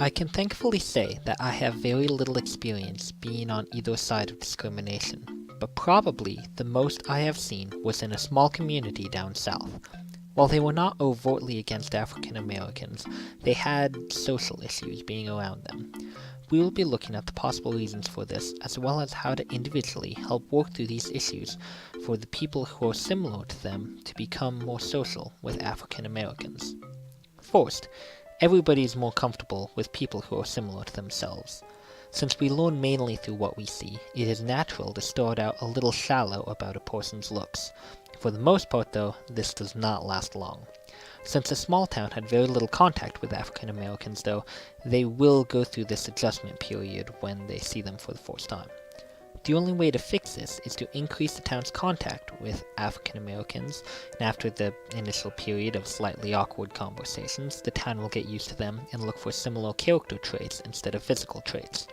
I can thankfully say that I have very little experience being on either side of discrimination, but probably the most I have seen was in a small community down south. While they were not overtly against African Americans, they had social issues being around them. We will be looking at the possible reasons for this, as well as how to individually help work through these issues for the people who are similar to them to become more social with African Americans. First, everybody is more comfortable with people who are similar to themselves. Since we learn mainly through what we see, it is natural to start out a little shallow about a person's looks. For the most part, though, this does not last long. Since the small town had very little contact with African Americans, though, they will go through this adjustment period when they see them for the first time. The only way to fix this is to increase the town's contact with African Americans, and after the initial period of slightly awkward conversations, the town will get used to them and look for similar character traits instead of physical traits.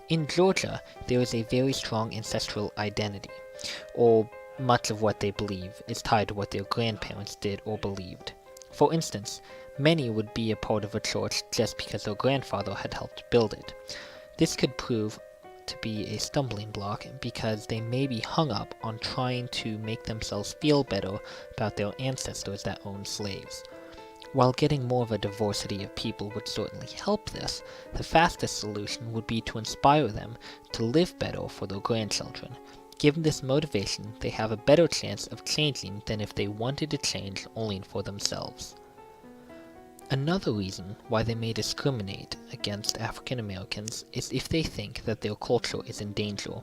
In Georgia, there is a very strong ancestral identity, or much of what they believe is tied to what their grandparents did or believed. For instance, many would be a part of a church just because their grandfather had helped build it. This could prove to be a stumbling block because they may be hung up on trying to make themselves feel better about their ancestors that owned slaves. While getting more of a diversity of people would certainly help this, the fastest solution would be to inspire them to live better for their grandchildren. Given this motivation, they have a better chance of changing than if they wanted to change only for themselves. Another reason why they may discriminate against African Americans is if they think that their culture is in danger.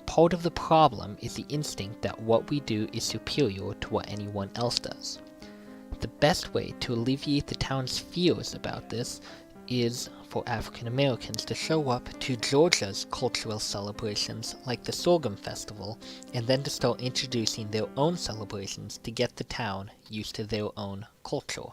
Part of the problem is the instinct that what we do is superior to what anyone else does. The best way to alleviate the town's fears about this is for African Americans to show up to Georgia's cultural celebrations like the Sorghum Festival, and then to start introducing their own celebrations to get the town used to their own culture.